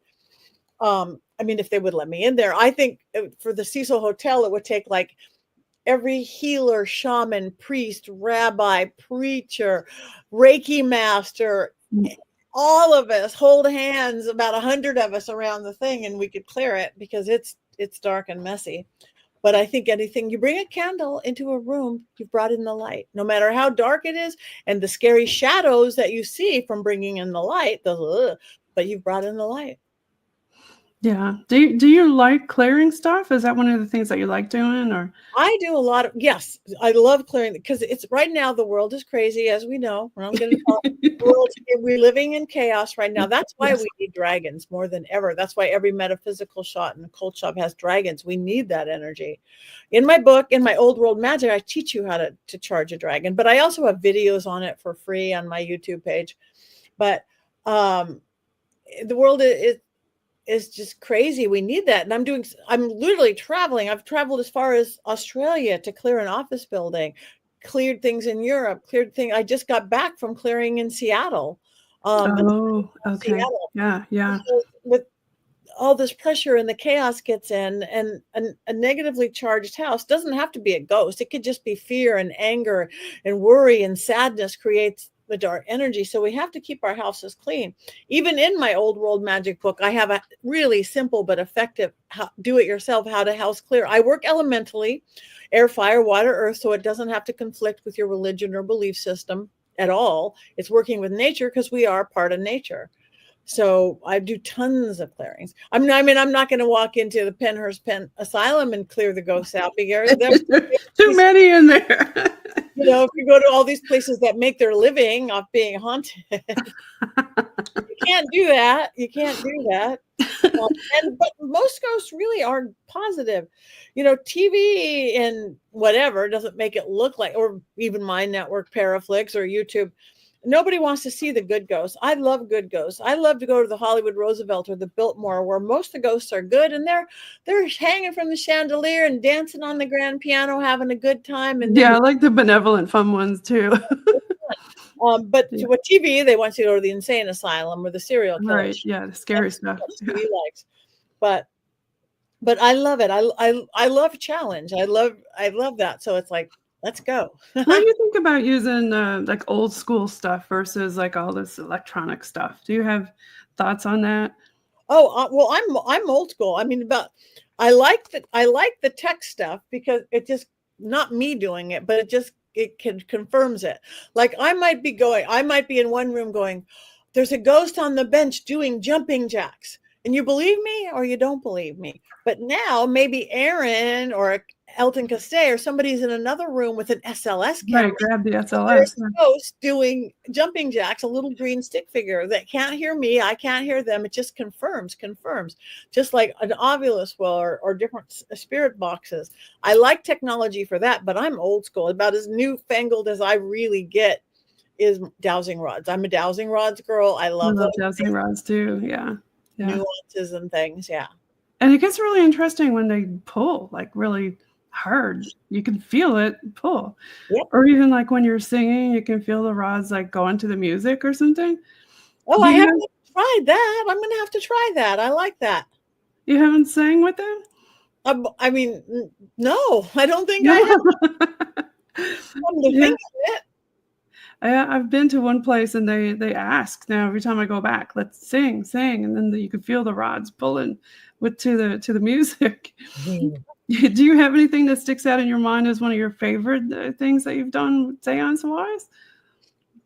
I mean, if they would let me in there, I think for the Cecil Hotel, it would take like every healer, shaman, priest, rabbi, preacher, Reiki master, all of us hold hands, about 100 of us around the thing, and we could clear it, because it's dark and messy. But I think anything, you bring a candle into a room, you've brought in the light, no matter how dark it is, and the scary shadows that you see from bringing in the light, but you've brought in the light. Yeah. Do you like clearing stuff? Is that one of the things that you like doing? Or I do a lot of, yes, I love clearing, because it's right now the world is crazy, as we know. I'm going to talk, we're living in chaos right now. That's why we need dragons more than ever. That's why every metaphysical shop and occult shop has dragons. We need that energy. In my book, in my Old World Magic, I teach you how to charge a dragon, but I also have videos on it for free on my YouTube page. But the world is just crazy. We need that. And I'm literally traveling. I've traveled as far as Australia to clear an office building, cleared things in Europe, I just got back from clearing in Seattle. Okay. Seattle. Yeah. So with all this pressure and the chaos gets in, and a negatively charged house doesn't have to be a ghost. It could just be fear and anger and worry and sadness creates the dark energy. So we have to keep our houses clean. Even in my Old World Magic book, I have a really simple but effective do-it-yourself how to house clear. I work elementally, air, fire, water, earth, so it doesn't have to conflict with your religion or belief system at all. It's working with nature, because we are part of nature. So I do tons of clearings. I'm not going to walk into the Penhurst Penn Asylum and clear the ghosts out, because there's too many in there. If you go to all these places that make their living off being haunted, you can't do that. But most ghosts really are positive. TV and whatever doesn't make it look like, or even my network, Paraflix or YouTube, nobody wants to see the good ghosts. I love good ghosts. I love to go to the Hollywood Roosevelt or the Biltmore, where most of the ghosts are good, and they're hanging from the chandelier and dancing on the grand piano, having a good time. And I like the benevolent, fun ones too. But with TV, they want you to go to the insane asylum or the serial killer. Right. Yeah, the scary stuff. TV likes. But I love it. I love challenge. I love that. So it's like, let's go. What do you think about using like old school stuff versus like all this electronic stuff? Do you have thoughts on that? Oh, well, I'm old school. I mean, I like the tech stuff, because it just, not me doing it, but it confirms it. Like I might be in one room going, there's a ghost on the bench doing jumping jacks. And you believe me or you don't believe me. But now maybe Aaron or Elton Castee or somebody's in another room with an SLS camera. Right, grab the SLS. Ghost doing jumping jacks, a little green stick figure that can't hear me. I can't hear them. It just confirms, just like an Ovilus will or different spirit boxes. I like technology for that, but I'm old school. About as newfangled as I really get is dowsing rods. I'm a dowsing rods girl. I love dowsing rods too. Yeah. Nuances and things. Yeah. And it gets really interesting when they pull, like really hard. You can feel it pull. Yep. Or even like when you're singing, you can feel the rods like go into the music or something. Oh, I haven't tried that. I'm going to have to try that. I like that. You haven't sang with them? I mean, no, I don't think I have. I've been to one place and they ask now every time I go back, let's sing, and then you can feel the rods pulling to the music. Mm-hmm. Do you have anything that sticks out in your mind as one of your favorite things that you've done seance wise?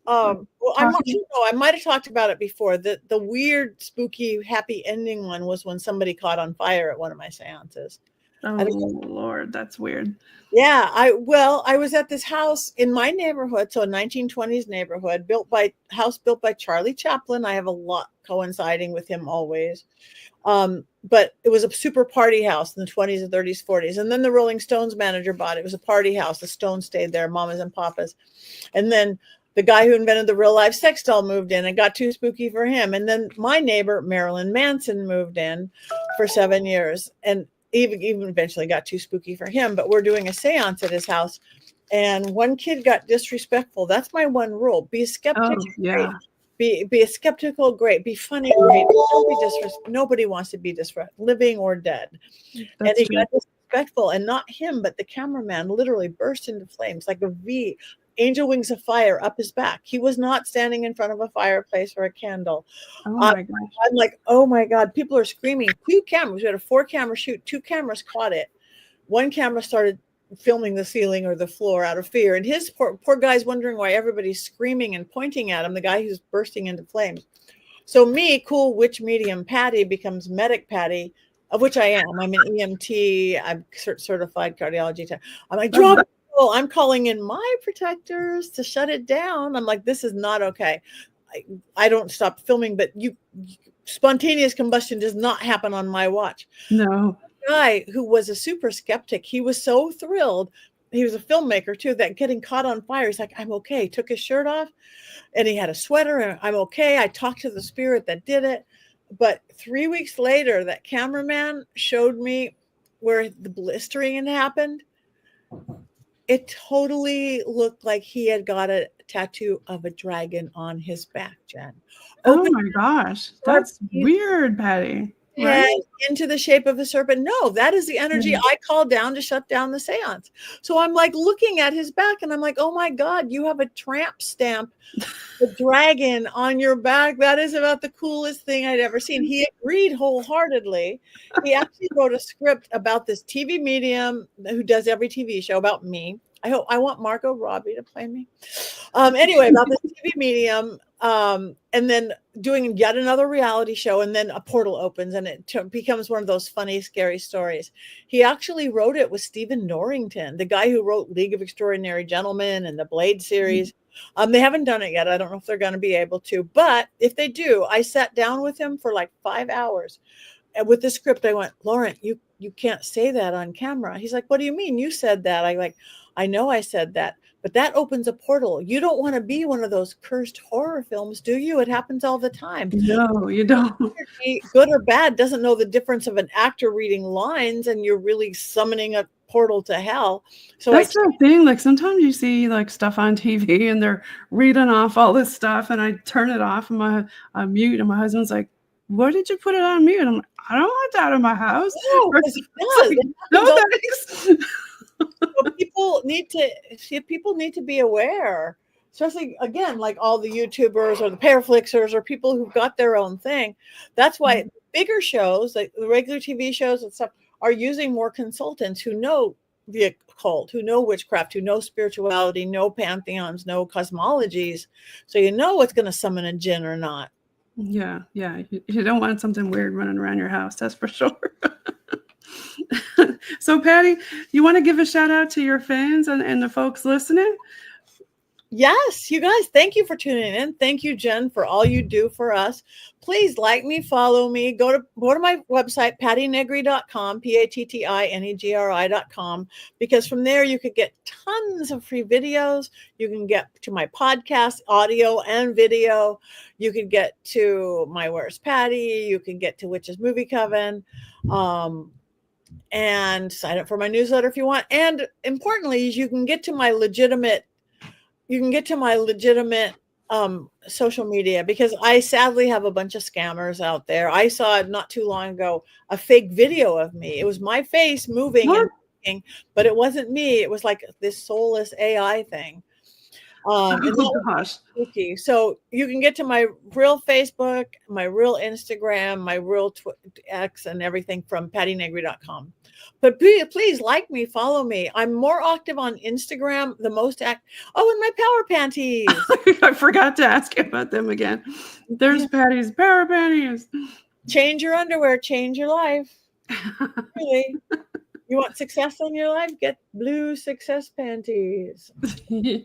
Well, I might have talked about it before. The weird, spooky, happy ending one was when somebody caught on fire at one of my seances. Oh Lord, that's weird. Yeah, I was at this house in my neighborhood, so a 1920s neighborhood, built by Charlie Chaplin. I have a lot coinciding with him always. But it was a super party house in the 20s and 30s, 40s. And then the Rolling Stones manager bought it. It was a party house. The Stones stayed there, mamas and papas. And then the guy who invented the real life sex doll moved in and got too spooky for him. And then my neighbor, Marilyn Manson, moved in for 7 years and even eventually got too spooky for him. But we're doing a seance at his house. And one kid got disrespectful. That's my one rule. Be skeptical. Oh, yeah. Be a skeptical, great. Be funny, great. Don't be disrespectful. Nobody wants to be disrespectful, living or dead. That's and he got disrespectful, and not him, but the cameraman literally burst into flames like a V, angel wings of fire up his back. He was not standing in front of a fireplace or a candle. Oh my gosh. I'm like, oh my God, people are screaming. 2 cameras, we had a 4-camera shoot. 2 cameras caught it. 1 camera started filming the ceiling or the floor out of fear. And his poor guy's wondering why everybody's screaming and pointing at him, the guy who's bursting into flames. So me, cool witch medium Patti, becomes medic Patti, of which I am. I'm an EMT. I'm certified cardiology tech. I'm like, I'm calling in my protectors to shut it down. I'm like, this is not okay. I don't stop filming, but spontaneous combustion does not happen on my watch. No. Guy who was a super skeptic, he was so thrilled. He was a filmmaker too, that getting caught on fire, he's like, I'm okay. Took his shirt off and he had a sweater and I'm okay. I talked to the spirit that did it. But 3 weeks later, that cameraman showed me where the blistering had happened. It totally looked like he had got a tattoo of a dragon on his back, Jen. Oh my gosh, that's weird, Patti. Right? Into the shape of a serpent. No, that is the energy I called down to shut down the seance. So I'm like looking at his back and I'm like, oh my God, you have a tramp stamp, a dragon on your back. That is about the coolest thing I'd ever seen. He agreed wholeheartedly. He actually wrote a script about this TV medium who does every TV show about me. I want Margot Robbie to play me. Anyway, about this TV medium, and then doing yet another reality show, and then a portal opens and it becomes one of those funny, scary stories. He actually wrote it with Stephen Norrington, the guy who wrote League of Extraordinary Gentlemen and the Blade series. They haven't done it yet. I don't know if they're going to be able to, but if they do, I sat down with him for like 5 hours. And with the script, I went, Lauren, you can't say that on camera. He's like, what do you mean? You said that. I know I said that, but that opens a portal. You don't want to be one of those cursed horror films, do you? It happens all the time. No, you don't. Good or bad, doesn't know the difference of an actor reading lines and you're really summoning a portal to hell. So that's the thing. Like sometimes you see like stuff on TV and they're reading off all this stuff and I turn it off and I mute and my husband's like, what did you put it on mute? I'm like, I don't want that in my house. No, thanks. So people need to be aware, especially again, like all the YouTubers or the Paraflixers or people who've got their own thing. That's why bigger shows, like the regular TV shows and stuff, are using more consultants who know the occult, who know witchcraft, who know spirituality, know pantheons, know cosmologies. So you know what's going to summon a jinn or not. Yeah, yeah. You don't want something weird running around your house, that's for sure. So, Patti, you want to give a shout out to your fans and the folks listening? Yes, you guys, thank you for tuning in. Thank you, Jen, for all you do for us. Please like me, follow me, go to my website, pattinegri.com, PATTINEGRI.com, because from there you could get tons of free videos. You can get to my podcast, audio and video. You can get to my Where's Patti. You can get to Witches Movie Coven. And sign up for my newsletter if you want. And importantly, you can get to my legitimate social media, because I sadly have a bunch of scammers out there. I saw not too long ago a fake video of me. It was my face moving and moving, but it wasn't me. It was like this soulless AI thing. Gosh. So you can get to my real Facebook, my real Instagram, my real X and everything from pattinegri.com. But please like me, follow me. I'm more active on Instagram, and my power panties. I forgot to ask you about them again. There's Patti's power panties. Change your underwear, change your life. Really. You want success in your life? Get blue success panties. You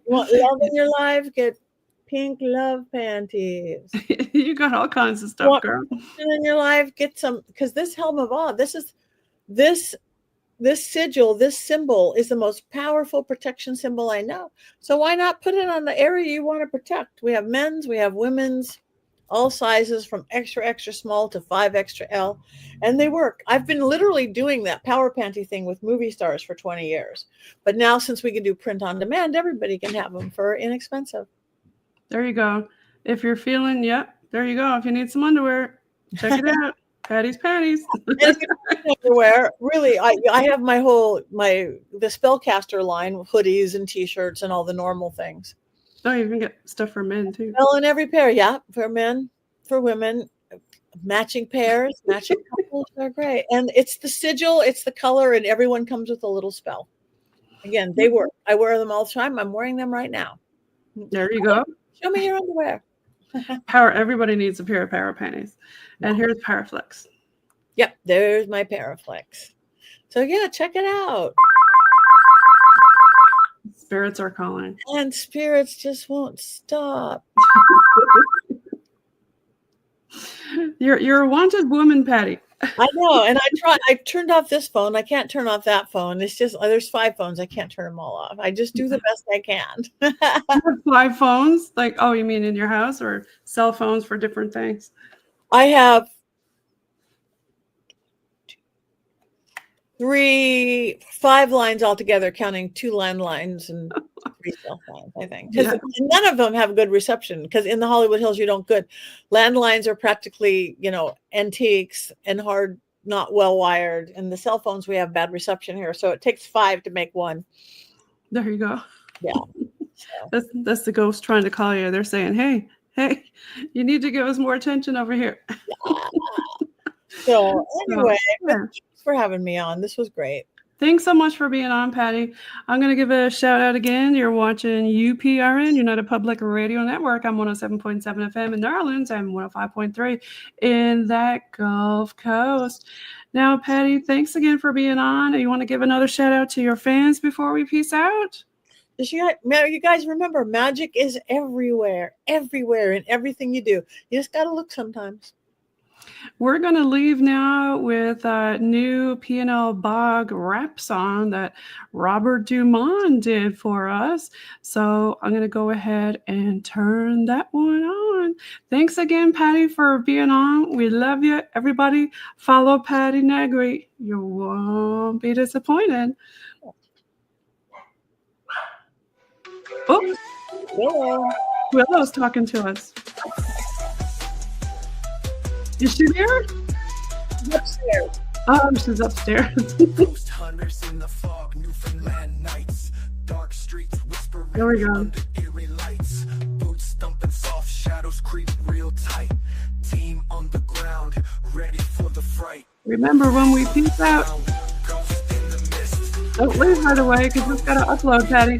want love in your life? Get pink love panties. You got all kinds of stuff, girl. In your life, get some, because this helm of awe, this sigil, this symbol is the most powerful protection symbol I know. So why not put it on the area you want to protect? We have men's, we have women's, all sizes from extra, extra small to 5 extra L. And they work. I've been literally doing that power panty thing with movie stars for 20 years. But now, since we can do print on demand, everybody can have them for inexpensive. There you go. If you're feeling, there you go. If you need some underwear, check it out. Patti's panties. Underwear. Really, I have the spellcaster line, hoodies and t-shirts and all the normal things. Oh, you can get stuff for men too. Well, in every pair, for men, for women, matching pairs, matching couples are great. And it's the sigil, it's the color, and everyone comes with a little spell. Again, they work. I wear them all the time. I'm wearing them right now. There you go. Show me your underwear. Everybody needs a pair of power panties. And here's Paraflex. Yep, there's my Paraflex. So check it out. Spirits are calling. And spirits just won't stop. You're a wanted woman, Patti. I know, and I turned off this phone. I can't turn off that phone. It's just there's 5 phones. I can't turn them all off. I just do the best I can. You have 5 phones? Like, oh, you mean in your house, or cell phones for different things? I have 5 lines altogether, counting 2 landlines and 3 cell phones, I think. Because none of them have good reception, because in the Hollywood Hills, you don't good. Landlines are practically, antiques and hard, not well wired. And the cell phones, we have bad reception here. So it takes 5 to make 1. There you go. Yeah. So. That's the ghost trying to call you. They're saying, hey, you need to give us more attention over here. Yeah. So anyway, thanks for having me on. This was great. Thanks so much for being on, Patti. I'm going to give a shout out again. You're watching UPRN, United Public Radio Network. I'm 107.7 FM in New Orleans and 105.3 in that Gulf Coast. Now, Patti, thanks again for being on. You want to give another shout out to your fans before we peace out? You guys remember, magic is everywhere in everything you do. You just got to look sometimes. We're going to leave now with a new P&L Bog rap song that Robert Dumont did for us. So I'm going to go ahead and turn that one on. Thanks again, Patti, for being on. We love you. Everybody follow Patti Negri. You won't be disappointed. Oh, Willow's talking to us. Is she there? Upstairs. Oh, she's upstairs. Ghost hunters in the fog, Newfoundland nights, dark streets whispering. There we go. Under eerie lights, boots thumping, soft shadows creep real tight. Team on the ground, ready for the fright. Remember, when we peace out, Ghost in the mist. don't leave right away, because we've got to upload, Patti.